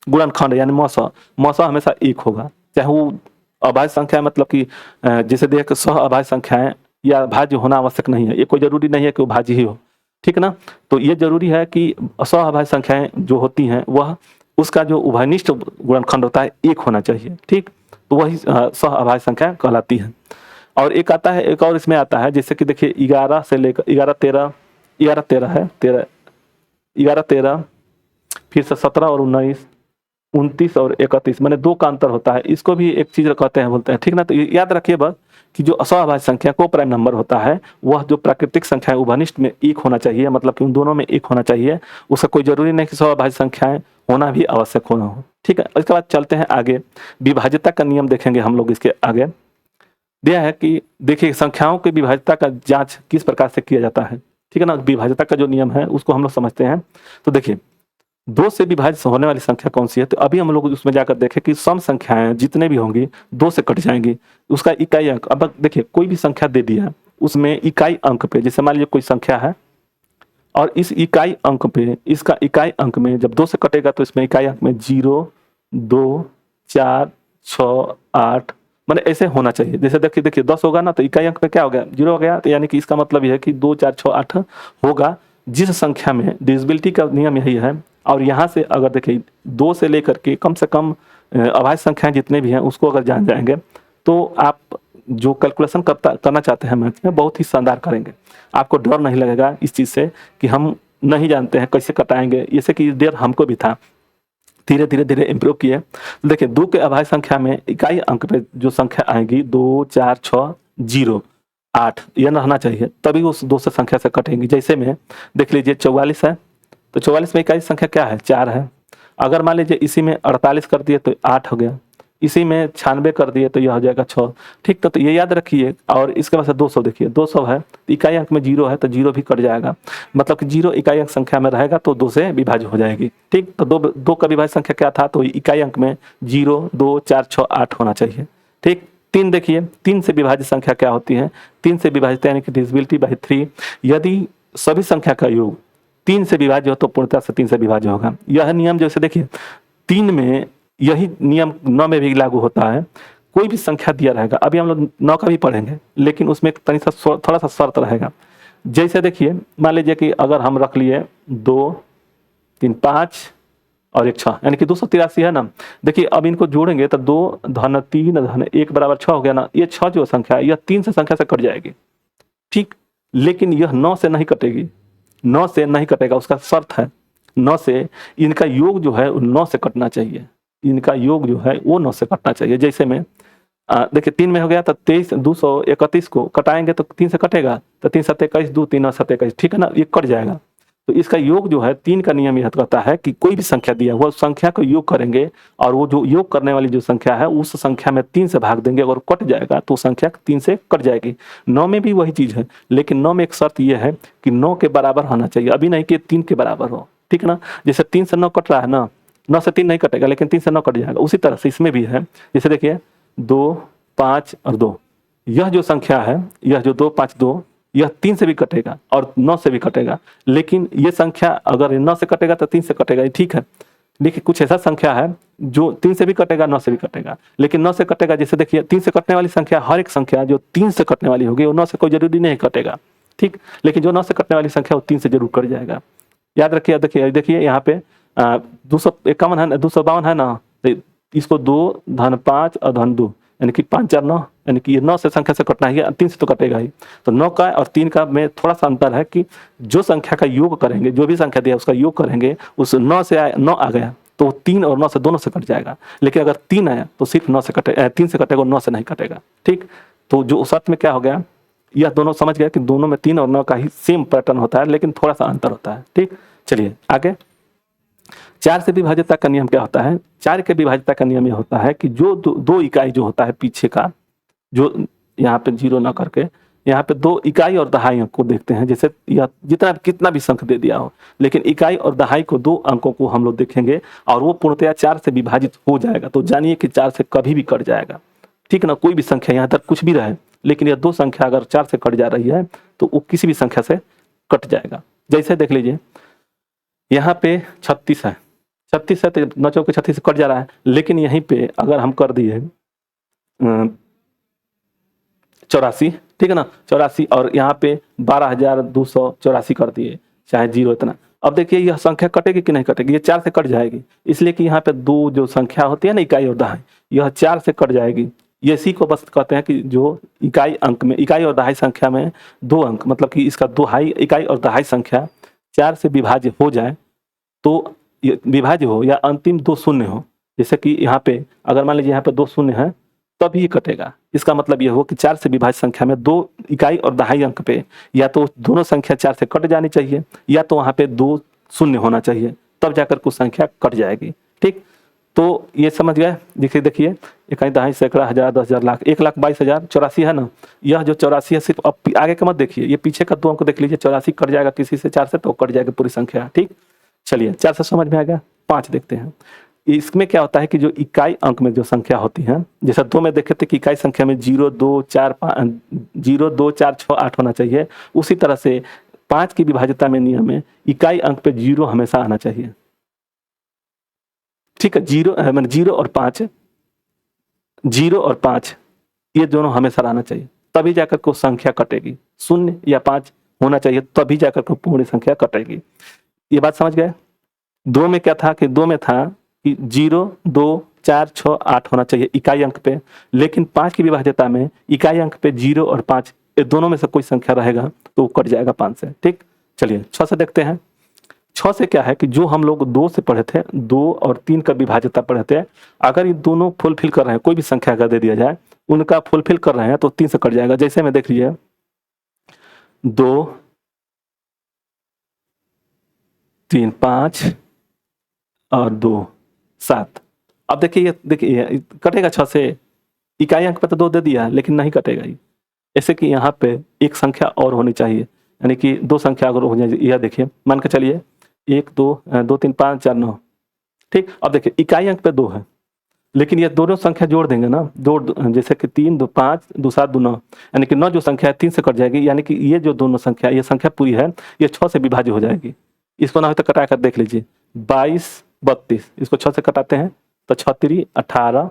गुणनखंड, यानी मौसा हमेशा 1 होगा, चाहे वो अभाज्य संख्या है, मतलब कि जैसे देख सअभाज्य संख्याएं या भाज्य होना आवश्यक नहीं है, ये कोई जरूरी नहीं है कि वो भाज्य ही हो, ठीक ना। तो ये जरूरी है कि सअभाज्य संख्याएं जो होती हैं वह उसका जो उभयनिष्ठ गुणनखंड होता है 1 होना चाहिए, ठीक। तो वही सअभाज्य संख्या कहलाती है। और एक आता है, एक और इसमें आता है, जैसे कि देखिए 11 से लेकर 11 13 11 13 है 11 13, फिर से 17 और 19 29 और 31, मैंने 2 का अंतर होता है, इसको भी एक चीज कहते हैं बोलते हैं, ठीक ना। तो याद रखिए बस कि जो असअभाज्य संख्या को प्राइम नंबर होता है वह जो प्राकृतिक संख्या है उभयनिष्ठ में 1 होना चाहिए, मतलब कि उन दोनों में 1 होना चाहिए, उसका कोई जरूरी नहीं कि सअभाज्य संख्याएं होना भी आवश्यक होना हो, ठीक है। इसके बाद चलते हैं आगे, विभाज्यता का नियम देखेंगे हम लोग। इसके आगे दिया है कि देखिए संख्याओं की विभाज्यता का जांच किस प्रकार से किया जाता है, ठीक है ना। विभाज्यता का जो नियम है उसको हम लोग समझते हैं। तो देखिए 2 से विभाज्य होने वाली संख्या कौन सी है, तो अभी हम लोग उसमें जाकर देखें कि सम संख्याएं जितने भी होंगी 2 से कट जाएंगी, उसका इकाई अंक। अब देखिए कोई भी संख्या दे दिया उसमें इकाई अंक पे, जैसे मान लीजिए कोई संख्या है और इस इकाई अंक पे, इसका इकाई अंक में जब 2 से कटेगा तो इसमें इकाई अंक में 0, 2, 4, 6, 8 मतलब ऐसे होना चाहिए। जैसे देखिए 10 होगा ना तो इकाई अंक में क्या हो गया, 0 हो गया, तो यानी कि इसका मतलब यह है कि 2, 4, 6, 8 होगा जिस संख्या में, डिविजिबिलिटी का नियम यही है। और यहाँ से अगर देखिए 2 से लेकर के कम से कम अभाज्य संख्याएं जितने भी हैं उसको अगर जान जाएंगे तो आप जो कैलकुलेशन करना चाहते हैं मैथ में बहुत ही शानदार करेंगे। आपको डर नहीं लगेगा इस चीज़ से कि हम नहीं जानते हैं कैसे कटाएंगे, जैसे कि डर हमको भी था। धीरे धीरे धीरे इम्प्रूव किए। देखिए 2 के अभाज्य संख्या में इकाई अंक पे जो संख्या आएगी 2, 4, 6, 0, 8 यह रहना चाहिए, तभी उस 2 से संख्या से कटेंगी। जैसे में देख लीजिए 44 है तो 44 में इकाई संख्या क्या है, 4 है। अगर मान लीजिए इसी में 48 कर दिए तो 8 हो गया, इसी में 96 कर दिए तो यह हो जाएगा 6। ठीक, तो ये याद रखिए। और इसके बाद से 200 देखिए 200 है तो इकाई अंक में 0 है तो 0 भी कट जाएगा, मतलब कि 0 इकाई अंक संख्या में रहेगा तो 2 से विभाज्य हो जाएगी। ठीक, तो 2 का विभाज्य संख्या क्या था, तो इकाई अंक में 0, 2, 4, 6, 8 होना चाहिए। ठीक, 3 देखिए 3 से विभाज्य संख्या क्या होती है, 3 से विभाजित यानी कि डिविजिबिलिटी बाई 3। यदि सभी संख्या का योग 3 से विभाज्य हो तो पूर्णतः से 3 से विभाज्य होगा। यह नियम जैसे देखिए 3 में यही नियम 9 में भी लागू होता है। कोई भी संख्या दिया रहेगा, अभी हम लोग 9 का भी पढ़ेंगे, लेकिन उसमें थोड़ा सा शर्त रहेगा। जैसे देखिए मान लीजिए कि अगर हम रख लिए 2, 3, 5 और 1 6 यानी कि 283 है ना। देखिए अब इनको जोड़ेंगे तो 2 धन 3 धन 1 बराबर 6 हो गया ना। ये 6 जो संख्या है यह 3 से संख्या से कट जाएगी। ठीक, लेकिन यह 9 से नहीं कटेगी, 9 से नहीं कटेगा, उसका शर्त है 9 से इनका योग जो है 9 से कटना चाहिए, इनका योग जो है वो 9 से कटना चाहिए। जैसे में देखिए 3 में हो गया तो 23 231 को कटाएंगे तो 3 से कटेगा तो 3 7 21 2 3 9 7 21, ठीक है ना, ये कट जाएगा। तो इसका योग जो है 3 का नियम यह कहता है कि कोई भी संख्या दिया वो संख्या को योग करेंगे और वो जो योग करने वाली जो संख्या है उस संख्या में 3 से भाग देंगे, अगर कट जाएगा तो संख्या 3 से कट जाएगी। 9 में भी वही चीज़ है, लेकिन 9 में एक शर्त यह है कि 9 के बराबर होना चाहिए, अभी नहीं कि 3 के बराबर हो। ठीक है ना, जैसे 3 से 9 कट रहा है ना, 9 से 3 नहीं कटेगा लेकिन 3 से 9 कट जाएगा। उसी तरह से इसमें भी है, जैसे देखिए 2, 5 और 2, यह जो संख्या है, यह जो 2, 5, 2 यह 3 से भी कटेगा और 9 से भी कटेगा, लेकिन ये संख्या अगर 9 से कटेगा तो 3 से कटेगा, ठीक है। देखिए कुछ ऐसा संख्या है जो 3 से भी कटेगा 9 से भी कटेगा, लेकिन 9 से कटेगा। जैसे देखिए 3 से कटने वाली संख्या, हर एक संख्या जो 3 से कटने वाली होगी वो 9 से कोई जरूरी नहीं कटेगा, ठीक, लेकिन जो 9 से कटने वाली संख्या वो 3 से जरूर कट जाएगा। याद रखिए, देखिए यहाँ पे 251 है, 252 है ना, इसको 2 धन 5 और धन 2 यानी कि 5 4 9 यानी कि ये 9 से संख्या से कटना है, 3 से तो कटेगा ही। तो 9 का और 3 का में थोड़ा सा अंतर है कि जो संख्या का योग करेंगे, जो भी संख्या दिया उसका योग करेंगे, उस 9 से 9 आ गया तो 3 और 9 से दोनों से कट जाएगा, लेकिन अगर 3 आया तो सिर्फ 9 से कटेगा, 3 से कटेगा, 9 से नहीं कटेगा। ठीक, तो जो शर्त में क्या हो गया, यह दोनों समझ गया कि दोनों में 3 और 9 का ही सेम पैटर्न होता है, लेकिन थोड़ा सा अंतर होता है। ठीक, चलिए आगे। 4 से विभाज्यता का नियम क्या होता है, 4 के विभाज्यता का नियम यह होता है कि जो दो इकाई जो होता है पीछे का, जो यहाँ पे 0 ना करके यहाँ पे 2 इकाई और दहाई अंक को देखते हैं। जैसे यह जितना कितना भी संख्या दे दिया हो, लेकिन इकाई और दहाई को 2 अंकों को हम लोग देखेंगे और वो पूर्णतया 4 से विभाजित हो जाएगा, तो जानिए कि 4 से कभी भी कट जाएगा। ठीक ना, कोई भी संख्या यहाँ तक कुछ भी रहे, लेकिन यह 2 संख्या अगर 4 से कट जा रही है तो वो किसी भी संख्या से कट जाएगा। जैसे देख लीजिए यहाँ पे 36 है, 36 है तो 9 चौके 36 से कट जा रहा है, लेकिन यहीं पे अगर हम कर दिए 84, ठीक है ना, 84 और यहाँ पे 12,284 कर दिए, चाहे 0 इतना। अब देखिए यह संख्या कटेगी कि नहीं कटेगी, ये 4 से कट जाएगी, इसलिए कि यहाँ पे 2 जो संख्या होती है ना, इकाई और दहाई, यह 4 से कट जाएगी। ये इसी को बस कहते हैं कि जो इकाई अंक में, इकाई और दहाई संख्या में 2 अंक, मतलब कि इसका इकाई और दहाई संख्या 4 से विभाज्य हो जाए तो विभाज्य हो या अंतिम 2 शून्य हो। जैसे कि यहाँ पे अगर मान लीजिए यहाँ पे 2 शून्य है तभी कटेगा। इसका मतलब यह हो कि 4 से विभाज्य संख्या में 2 इकाई और दहाई अंक पे या तो दोनों संख्या 4 से कट जानी चाहिए या तो वहाँ पे 2 शून्य होना चाहिए, तब जाकर कुछ संख्या कट जाएगी। ठीक, तो ये समझ गए। देखिए इकाई दहाई सैकड़ा हजार 10,000 लाख 1,22,000 84 है ना, यह जो 84 है सिर्फ अब आगे का मत देखिए, ये पीछे का 2 अंक देख लीजिए। 84 कट जाएगा किसी से 4 से तो कट जाएगी पूरी संख्या। ठीक, चलिए 4 से समझ में आ गया। 5 देखते हैं। इसमें क्या होता है कि जो इकाई अंक में जो संख्या होती है, जैसे 2 में देखे थे कि इकाई संख्या में 0 2 4 5 0 2 4 6 8 होना चाहिए, उसी तरह से 5 की विभाज्यता में नियम में इकाई अंक पे 0 हमेशा आना चाहिए। ठीक है, 0 मैंने 0 और 5, 0 और 5 ये दोनों हमेशा आना चाहिए, तभी जाकर को संख्या कटेगी। 0 या 5 होना चाहिए तभी जाकर को पूर्ण संख्या कटेगी। ये बात समझ गए। 2 में क्या था कि 2 में था कि 0, 2, 4, 6, 8 होना चाहिए इकाई अंक पे, लेकिन 5 की विभाज्यता में इकाई अंक पे 0 और 5 ये दोनों में से कोई संख्या रहेगा तो वो कट जाएगा 5 से। ठीक, चलिए 6 से देखते हैं। 6 से क्या है कि जो हम लोग 2 से पढ़े थे, 2 और 3 का विभाज्यता पढ़े थे, अगर ये दोनों फुलफिल कर रहे हैं, कोई भी संख्या अगर दे दिया जाए उनका फुलफिल कर रहे हैं तो 3 से कट जाएगा। जैसे में देख लीजिए 2, 3, 5 और 2, 7। अब देखिए कटेगा 6 से, इकाई अंक पे तो 2 दे दिया लेकिन नहीं कटेगा ये। ऐसे कि यहाँ पे एक संख्या और होनी चाहिए, यानी कि 2 संख्या अगर हो जाए, यह देखिए मान के चलिए 1, 2, 2, 3, 5, 4, 9। ठीक, अब देखिए इकाई अंक पे 2 है, लेकिन ये दोनों संख्या जोड़ देंगे ना, जैसे कि 3, 2, 5, 2, 7, 2, 9, यानी कि 9 जो संख्या है 3 से कट जाएगी, यानी कि ये जो दोनों संख्या, ये संख्या पूरी है, ये 6 से विभाज्य हो जाएगी। इसको ना हो तो कटा कर देख लीजिए 22, 32, इसको 6 से कटाते हैं तो 6 3 18,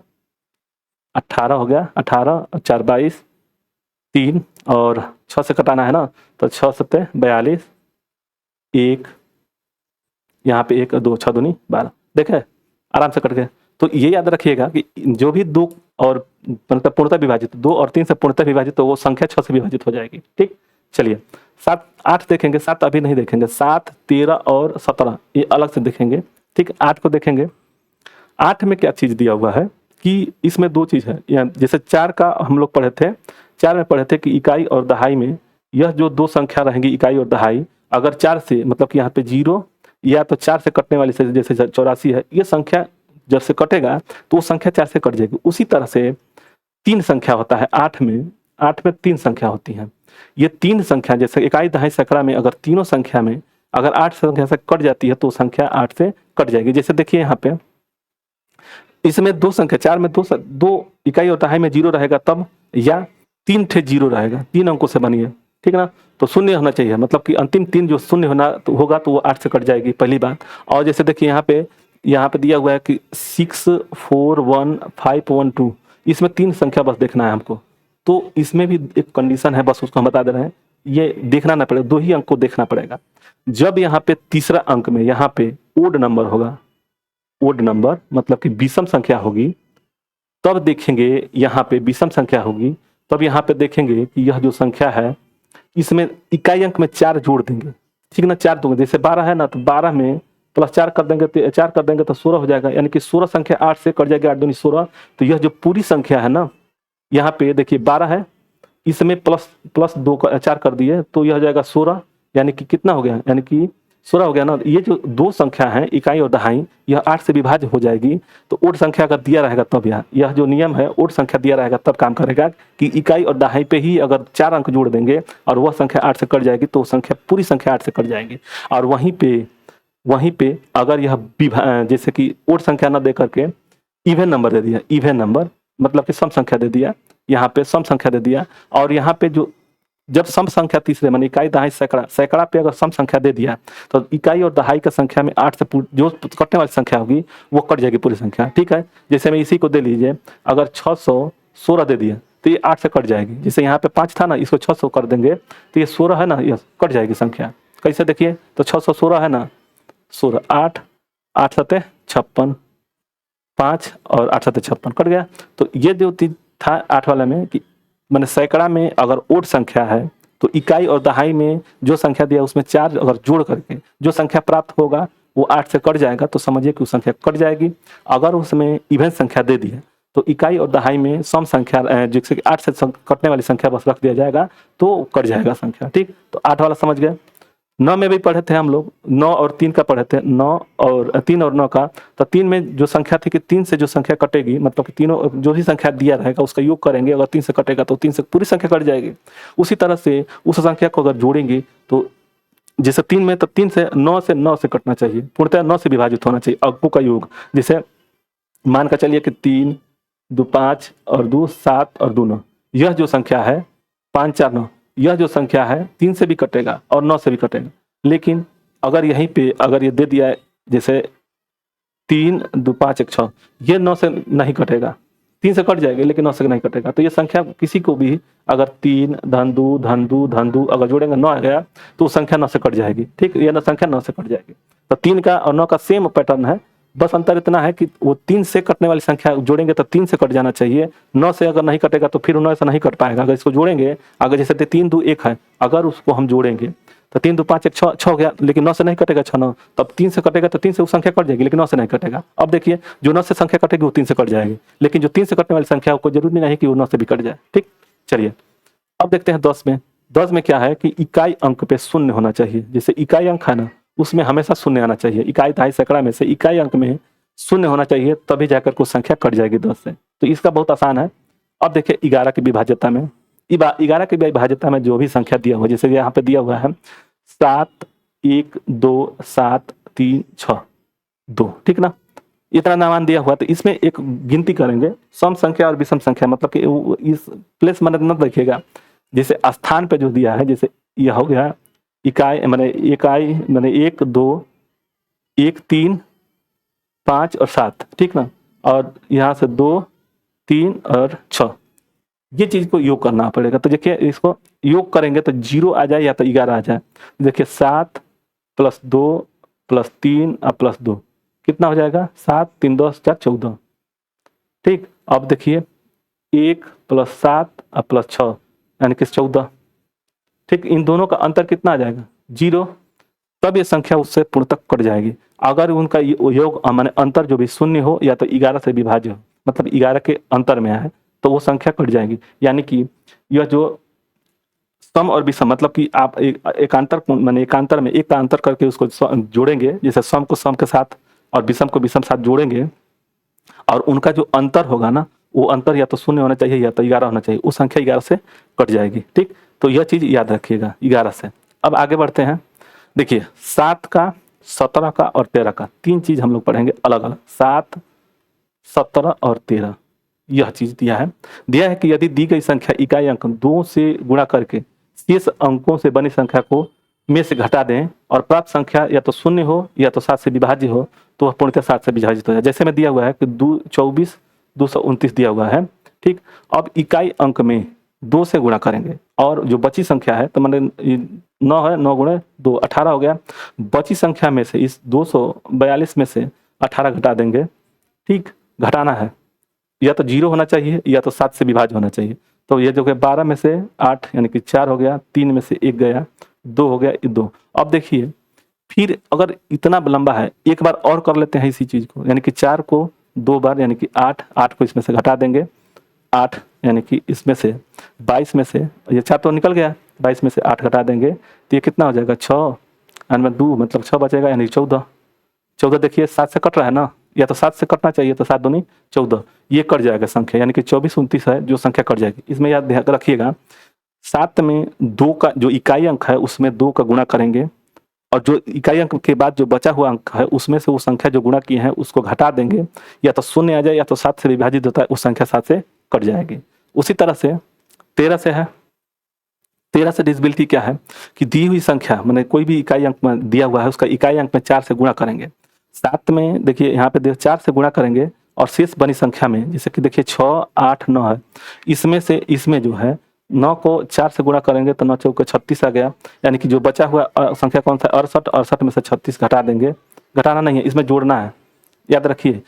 18 हो गया, 18 और 4 22, 3 और 6 से कटाना है ना तो 6 7 42, 1 यहाँ पे 1 2 6 दूनी 12, देखे आराम से कट गए। तो ये याद रखिएगा कि जो भी 2 और मतलब पूर्णतः विभाजित, 2 और 3 से पूर्णतः विभाजित, तो वो संख्या 6 से विभाजित हो जाएगी। ठीक, चलिए 7 8 देखेंगे, 7 अभी नहीं देखेंगे, 7 13 और 17 ये अलग से देखेंगे। ठीक, 8 को देखेंगे। 8 में क्या चीज दिया हुआ है कि इसमें 2 चीज है, जैसे 4 का हम लोग पढ़े थे, 4 में पढ़े थे कि इकाई और दहाई में यह जो 2 संख्या रहेंगी इकाई और दहाई, अगर 4 से मतलब कि यहाँ पे 0 या तो 4 से कटने वाली से, जैसे 84 है, ये संख्या जब से कटेगा तो वो संख्या 4 से कट जाएगी। उसी तरह से 3 संख्या होता है 8 में, 8 में 3 संख्या होती हैं। ये 3 संख्या जैसे इकाई दहाई सैकड़ा में अगर तीनों संख्या में अगर 8 संख्या से कट जाती है तो संख्या 8 से कट जाएगी। जैसे देखिए यहाँ पे इसमें 2 संख्या, 4 में 2 इकाई और दहाई में 0 रहेगा तब, या 3 थे 0 रहेगा, 3 अंकों से बनी है। ठीक है ना, तो शून्य होना चाहिए, मतलब कि अंतिम 3 जो शून्य होना तो होगा तो वो 8 से कट जाएगी, पहली बात। और जैसे देखिए यहाँ पे दिया हुआ है कि 6 4 1 5 1 2, इसमें 3 संख्या बस देखना है हमको, तो इसमें भी एक कंडीशन है, बस उसको हम बता दे रहे हैं, ये देखना ना पड़ेगा, 2 ही अंक को देखना पड़ेगा। जब यहाँ पे तीसरा अंक में यहाँ पे ओड नंबर होगा, ओड नंबर मतलब कि विषम संख्या होगी, तब देखेंगे यहाँ पे विषम संख्या होगी, तब यहाँ पे देखेंगे कि यह जो संख्या है इसमें इकाई अंक में 4 जोड़ देंगे। ठीक ना, 4 दूंगे, जैसे 12 है ना तो 12 में प्लस 4 कर देंगे, 4 कर देंगे तो 16 हो जाएगा, यानी कि 16 संख्या 8 से कट जाएगी, 8 दूनी 16। तो यह जो पूरी संख्या है ना, यहाँ पे देखिए 12 है, इसमें प्लस 2 4 कर दिए तो यह हो जाएगा 16, यानी कि कितना हो गया, यानी कि 16 हो गया ना। ये जो 2 संख्या है इकाई और दहाई, यह 8 से विभाज्य हो जाएगी। तो ओड संख्या अगर दिया रहेगा तब यह जो नियम है ओड संख्या दिया रहेगा तब काम करेगा कि इकाई और दहाई पे ही अगर 4 अंक जोड़ देंगे और वह संख्या 8 से कट जाएगी तो संख्या पूरी संख्या 8 से कट जाएगी। और वहीं पे अगर यह जैसे कि ओड संख्या न दे करके इवन नंबर दे दिया, इवन नंबर मतलब कि सम संख्या दे दिया, यहाँ पे सम संख्या दे दिया, और यहाँ पे जो जब सम संख्या तीसरे माने इकाई दहाई सैकड़ा पे अगर सम संख्या दे दिया तो इकाई और दहाई का संख्या में 8 से जो कटने वाली संख्या होगी वो कट जाएगी पूरी संख्या। ठीक है, जैसे मैं इसी को दे लीजिए, अगर 616 दे दिया तो ये 8 से कट जाएगी। जैसे यहाँ पे 5 था ना, इसको 600 कर देंगे तो ये 16 है ना, ये कट जाएगी संख्या। कैसे देखिए, तो 616 है ना, 16 8 8 7 56, 5 और 8 7 56 कट गया। तो ये जो था 8 वाले में कि मैंने सैकड़ा में अगर ओड संख्या है तो इकाई और दहाई में जो संख्या दिया उसमें 4 अगर जोड़ करके जो संख्या प्राप्त होगा वो 8 से कट जाएगा, तो समझिए कि उस संख्या कट जाएगी। अगर उसमें इवन संख्या दे दी है तो इकाई और दहाई में सम संख्या जैसे कि 8 से कटने वाली संख्या बस रख दिया जाएगा तो कट जाएगा संख्या। ठीक, तो 8 वाला समझ गए। 9 में भी पढ़े थे हम लोग, 9 और 3 का पढ़े थे, 9 और 3 और 9 का। तो 3 में जो संख्या थी कि 3 से जो संख्या कटेगी, मतलब कि तीनों जो भी संख्या दिया रहेगा उसका योग करेंगे, अगर 3 से कटेगा तो 3 से पूरी संख्या कट जाएगी। उसी तरह से उस संख्या को अगर जोड़ेंगे तो जैसे 3 में, तो 3 से 9 से कटना चाहिए, पूर्णतः 9 से विभाजित होना चाहिए अंकों का योग। जैसे मान कर चलिए कि 3 2 5 और 2 7 और 2 9, यह जो संख्या है 5 4 9, यह जो संख्या है 3 से भी कटेगा और 9 से भी कटेगा। लेकिन अगर यहीं पे अगर ये दे दिया है जैसे 3 2 5 1 6, ये 9 से नहीं कटेगा, 3 से कट जाएगा लेकिन 9 से नहीं कटेगा। तो ये संख्या किसी को भी अगर 3 धन 2 धन 2 धन 2 अगर जोड़ेंगे 9 आ गया तो वो संख्या 9 से कट जाएगी। ठीक, ये संख्या 9 से कट जाएगी। तो 3 का और 9 का सेम पैटर्न है, बस अंतर इतना है कि वो 3 से कटने वाली संख्या जोड़ेंगे तो 3 से कट जाना चाहिए, 9 से अगर नहीं कटेगा तो फिर 9 से नहीं कट पाएगा। अगर इसको जोड़ेंगे, अगर जैसे 3 2 1 है, अगर उसको हम जोड़ेंगे तो 3 2 5 1 6 6 हो गया, लेकिन 9 से नहीं कटेगा 6 9, तब 3 से कटेगा तो 3 से वो संख्या कट जाएगी लेकिन 9 से नहीं कटेगा। अब देखिए जो 9 से संख्या कटेगी वो 3 से कट जाएगी, लेकिन जो 3 से कटने वाली संख्या को जरूरी नहीं कि वो 9 से भी कट जाए। ठीक, चलिए अब देखते हैं 10 में। 10 में क्या है कि इकाई अंक पे शून्य होना चाहिए। जैसे इकाई अंक है ना, उसमें हमेशा शून्य आना चाहिए। इकाई दहाई सैकड़ा में से इकाई अंक में शून्य होना चाहिए, तभी जाकर कुछ संख्या कट जाएगी 10 से। तो इसका बहुत आसान है। अब देखिए 11 की विभाज्यता में, 11 की विभाज्यता में जो भी संख्या दिया हुआ, जैसे यहाँ पे दिया हुआ है 7 1 2 7 3 6 2, ठीक ना, इतना नामान दिया हुआ। तो इसमें एक गिनती करेंगे सम संख्या और विषम संख्या, मतलब कि इस प्लेस मत देखिएगा। जैसे स्थान पे जो दिया है, जैसे यह हो गया इकाई मैंने 1 2 1 3 5 और 7, ठीक ना, और यहाँ से 2 3 और 6, ये चीज को योग करना पड़ेगा। तो देखिए इसको योग करेंगे तो 0 आ जाए या तो 11 आ जाए। देखिए 7 + 2 + 3 और +2 कितना हो जाएगा, 7 3 10 4 14। ठीक, अब देखिए 1 + 7 और +6 यानी कि 14। ठीक, इन दोनों का अंतर कितना आ जाएगा, 0। तब ये संख्या उससे पूर्णतः कट जाएगी। अगर उनका योग माने अंतर जो भी शून्य हो या तो 11 से विभाज्य हो, मतलब 11 के अंतर में है, तो वो संख्या कट जाएगी। यानी कि यह जो सम और विषम, मतलब कि आप एकांतर माने एकांतर में एक का अंतर करके उसको जोड़ेंगे, जैसे सम को सम के साथ और विषम को विषम साथ जोड़ेंगे, और उनका जो अंतर होगा ना, वो अंतर या तो शून्य होना चाहिए या तो 11 होना चाहिए, वो संख्या 11 से कट जाएगी। ठीक, तो यह चीज याद रखिएगा 11 से। अब आगे बढ़ते हैं। देखिए 7 का, 17 का और 13 का, 3 चीज हम लोग पढ़ेंगे अलग अलग। 7 17 और 13 यह चीज दिया है कि यदि दी गई संख्या इकाई अंक 2 से गुणा करके शेष अंकों से बनी संख्या को में से घटा दें और प्राप्त संख्या या तो शून्य हो या तो 7 से विभाज्य हो, तो वह पूर्णतः 7 से विभाजित हो जाए। जैसे में दिया हुआ है कि 24 229 दिया हुआ है। ठीक, अब इकाई अंक में 2 से गुणा करेंगे और जो बची संख्या है, तो मैंने 9 है, 9 गुणे 2 18 हो गया। बची संख्या में से इस 242 में से 18 घटा देंगे। ठीक, घटाना है, या तो 0 होना चाहिए या तो 7 से विभाज्य होना चाहिए। तो ये जो है 12 में से 8 यानी कि 4 हो गया, 3 में से 1 गया, 2 हो गया, 2। अब देखिए फिर अगर इतना लंबा है, एक बार और कर लेते हैं इसी चीज को, यानी कि 4 को 2 बार यानी कि 8, 8 को इसमें से घटा देंगे, 8 यानी कि इसमें से 22 में से ये 4 तो निकल गया, 22 में से 8 घटा देंगे तो ये कितना हो जाएगा, 6 यानी 2 मतलब 6 बचेगा, यानी 14। 14 देखिए 7 से कट रहा है ना, या तो 7 से कटना चाहिए, तो 7 दूनी 14, ये कट जाएगा संख्या, यानी कि 24 29 है जो संख्या कट जाएगी। इसमें याद रखिएगा 7 में 2 का जो इकाई अंक है उसमें 2 का गुणा करेंगे, और जो इकाई अंक के बाद जो बचा हुआ अंक है उसमें से वो संख्या जो गुणा किए हैं उसको घटा देंगे, या तो शून्य आ जाए या तो 7 से विभाजित होता है, उस संख्या 7 से कट जाएगी। उसी तरह से 13 से है। 13 से डिविजिबिलिटी क्या है कि दी हुई संख्या मैंने कोई भी इकाई अंक में दिया हुआ है उसका इकाई अंक में 4 से गुणा करेंगे। 7 में देखिए यहाँ पे 4 से गुणा करेंगे और शेष बनी संख्या में, जैसे कि देखिए 6 8 9 है, इसमें जो है 9 को 4 से गुणा करेंगे तो 9 चौके 36 आ गया, यानी कि जो बचा हुआ संख्या कौन सा, 68, 68 में से 36 घटा देंगे। घटाना नहीं है, इसमें जोड़ना है, याद रखिए।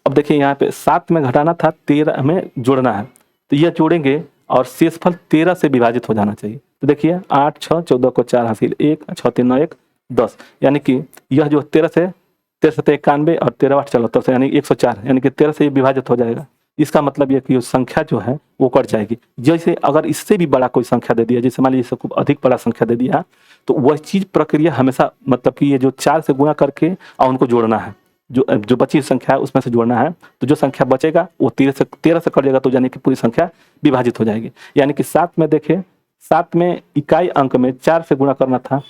अब देखिए यहाँ पे 7 में घटाना था, 13 में जोड़ना है, तो यह जोड़ेंगे और शेषफल 13 से विभाजित हो जाना चाहिए। तो देखिए 8 6 14 को 4 हासिल 1, 6 3 9 1 10, यानी कि यह जो 13 से 91 और 13 8 74 यानी 104, यानी कि 13 से विभाजित हो जाएगा। इसका मतलब यह कि संख्या जो है वो कट जाएगी। जैसे अगर इससे भी बड़ा कोई संख्या दे दिया, जैसे मान लीजिए खूब अधिक बड़ा संख्या दे दिया, तो वह चीज प्रक्रिया हमेशा मतलब कि ये जो 4 से गुणा करके और उनको जोड़ना है, जो बची संख्या है उसमें से जोड़ना है, तो जो संख्या बचेगा वो 13 से कट जाएगा, तो यानी कि पूरी संख्या विभाजित हो जाएगी। यानी कि 7 में देखिए, 7 में इकाई अंक में 4 से गुणा करना था,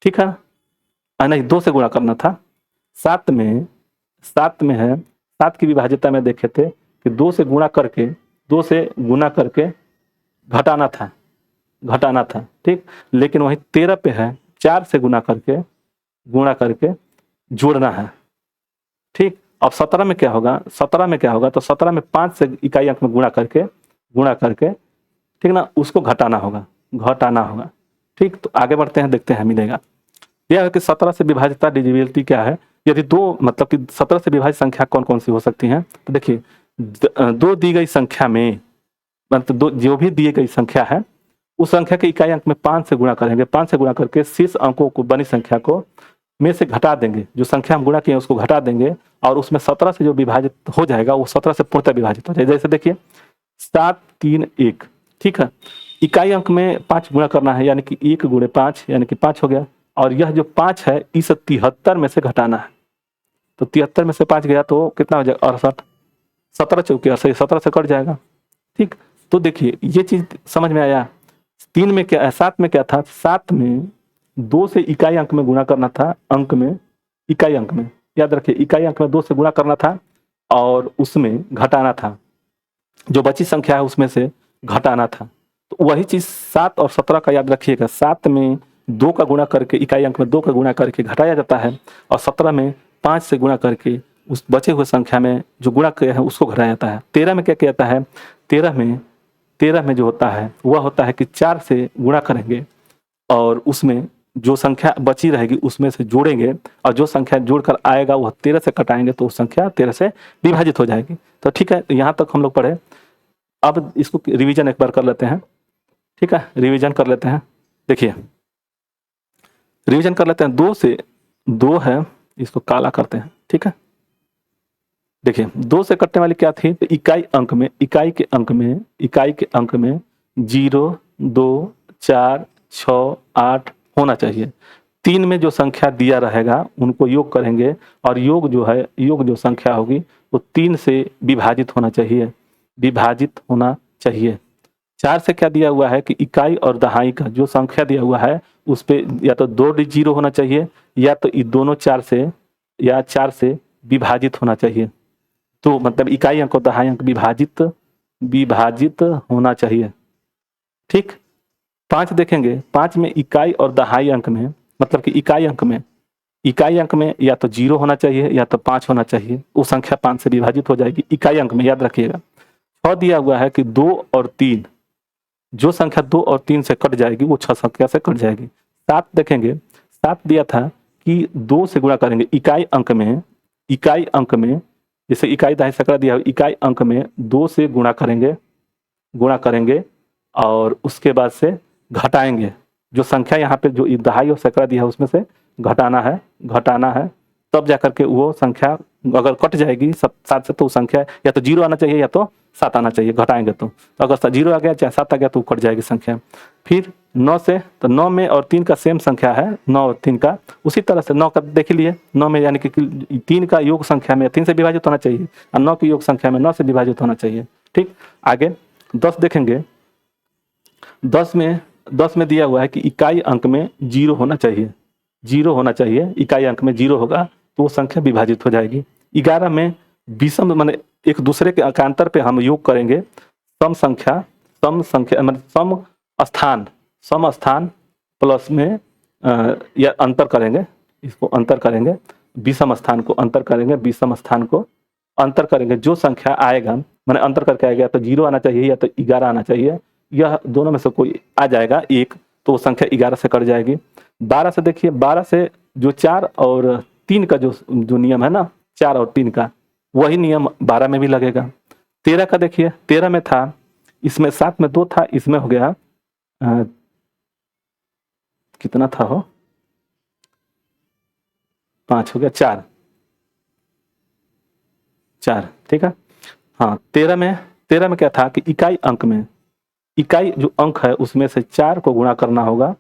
ठीक है, नहीं 2 से गुणा करना था। 7 में है 7 की विभाज्यता में देखे थे कि 2 से गुणा करके घटाना था, घटाना था, ठीक। लेकिन वही 13 पे है 4 से गुणा करके जोड़ना है, ठीक। अब 17 में क्या होगा, 17 में क्या होगा, तो 17 में 5 से इकाई अंक में गुणा करके ठीक ना, उसको घटाना होगा, ठीक। तो आगे बढ़ते हैं, देखते हैं मिलेगा। यह है कि 17 से विभाजित डिविजिबिलिटी क्या है, यदि दो मतलब कि 17 से विभाजित संख्या कौन कौन सी हो सकती हैं, तो देखिए दो दी गई संख्या में मतलब दो जो भी दी गई संख्या है उस संख्या के इकाई अंक में 5 से गुणा करेंगे, 5 से गुणा करके शेष अंकों को बनी संख्या को में से घटा देंगे, जो संख्या हम गुणा किए उसको घटा देंगे और उसमें 17 से जो विभाजित हो जाएगा वो 17 से पूर्णतः विभाजित हो जाएगा। जैसे देखिए 7 3 1, ठीक है। इकाई अंक में 5 गुणा करना है, यानी कि 1 गुणे 5 यानी कि 5 हो गया, और यह जो 5 है इस 73 में से घटाना है, तो 73 में से 5 गया तो कितना हो जाएगा 68, 17 चौके 68, 17 से कट जाएगा, ठीक। तो देखिए ये चीज समझ में आया। 3 में क्या, 7 में क्या था, 7 में 2 से इकाई अंक में गुणा करना था, अंक में इकाई अंक में, याद रखिए इकाई अंक में 2 से गुणा करना था और उसमें घटाना था, जो बची संख्या है उसमें से घटाना था। तो वही चीज 7 और 17 का याद रखिएगा, 7 में 2 का गुणा करके इकाई अंक में 2 का गुणा करके घटाया जाता है और 17 में 5 से गुणा करके उस बचे हुए संख्या में जो गुणा किया है उसको घटाया जाता है। 13 में क्या किया जाता है, 13 में जो होता है वह होता है कि 4 से गुणा करेंगे और उसमें जो संख्या बची रहेगी उसमें से जोड़ेंगे और जो संख्या जोड़कर आएगा वह 13 से कटाएंगे तो उस संख्या 13 से विभाजित हो जाएगी। तो ठीक है, तो यहाँ तक हम लोग पढ़े। अब इसको रिवीजन एक बार कर लेते हैं, ठीक है, रिवीजन कर लेते हैं। देखिए रिवीजन कर लेते हैं, 2 से 2 है, इसको काला करते हैं, ठीक है। देखिए 2 से कटने वाली क्या थी, तो इकाई के अंक में 0 2 4 6 8 होना चाहिए। 3 में जो संख्या दिया रहेगा उनको योग करेंगे और योग जो संख्या होगी वो 3 से विभाजित होना चाहिए। 4 से क्या दिया हुआ है कि इकाई और दहाई का जो संख्या दिया हुआ है उस पे या तो 2 0 होना चाहिए या तो ये दोनों 4 से विभाजित होना चाहिए। तो मतलब इकाई अंक और दहाई अंक विभाजित होना चाहिए, ठीक। 5 देखेंगे, 5 में इकाई और दहाई अंक में मतलब कि इकाई अंक में या तो 0 होना चाहिए या तो 5 होना चाहिए, वो संख्या 5 से विभाजित हो जाएगी इकाई अंक में, याद रखिएगा। 6 दिया हुआ है कि 2 और 3, जो संख्या 2 और 3 से कट जाएगी वो 6 संख्या से कट जाएगी। 7 देखेंगे, 7 दिया था कि 2 से गुणा करेंगे इकाई अंक में जैसे इकाई दहाई सैकड़ा दिया, इकाई अंक में 2 से गुणा करेंगे और उसके बाद से घटाएंगे, जो संख्या यहाँ पे जो दहाई और सैकड़ा दिया है उसमें से घटाना है, तब जाकर के वो संख्या अगर कट जाएगी 7 से तो संख्या या तो 0 आना चाहिए या तो 7 आना चाहिए, घटाएंगे तो अगर 0 आ गया चाहे 7 आ गया तो कट जाएगी संख्या। फिर 9 से, तो 9 में और 3 का सेम संख्या है, 9 और 3 का उसी तरह से 9 का देख लिए, 9 में यानी कि 3 का योग संख्या में 3 से विभाजित होना चाहिए और 9 की योग संख्या में 9 से विभाजित होना चाहिए, ठीक। आगे 10 देखेंगे, 10 में दिया हुआ है कि इकाई अंक में 0 होना चाहिए, इकाई अंक में 0 होगा तो वो संख्या विभाजित हो जाएगी। 11 में विषम माने एक दूसरे के अंतर पे हम योग करेंगे, सम स्थान प्लस में या अंतर करेंगे, इसको अंतर करेंगे, विषम स्थान को अंतर करेंगे, जो संख्या आएगा माने अंतर करके आएगा, या तो 0 आना चाहिए या तो 11 आना चाहिए, यह दोनों में से कोई आ जाएगा एक, तो वो संख्या 11 से कट जाएगी। 12 से देखिए, 12 से जो 4 और 3 का जो नियम है ना, 4 और 3 का वही नियम 12 में भी लगेगा। 13 का देखिए, 13 में था, इसमें 7 में 2 था, इसमें हो गया कितना था हो 5 हो गया 4, ठीक है। हाँ 13 में क्या था कि इकाई जो अंक है उसमें से 4 को गुणा करना होगा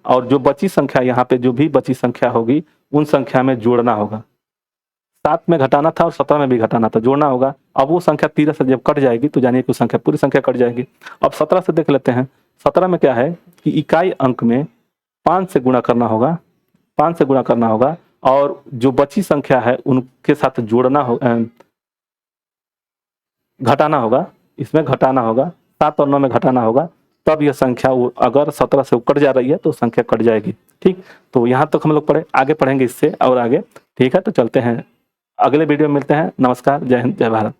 और जो बची संख्या यहाँ पे जो भी बची संख्या होगी उन संख्या में जोड़ना होगा। 7 में घटाना था और 17 में भी घटाना था, जोड़ना होगा। अब वो संख्या 13 से जब कट जाएगी तो जानिए कि संख्या पूरी संख्या कट जाएगी। अब 17 से देख लेते हैं, 17 में क्या है कि इकाई अंक में 5 से गुणा करना होगा और जो बची संख्या है उनके साथ घटाना होगा, इसमें घटाना होगा, 7 और 9 में घटाना होगा, तब यह संख्या अगर 17 से कट जा रही है तो संख्या कट जाएगी। ठीक, तो यहाँ तक हम लोग पढ़े, आगे पढ़ेंगे इससे और आगे। ठीक है, तो चलते हैं, अगले वीडियो में मिलते हैं। नमस्कार, जय हिंद, जय भारत।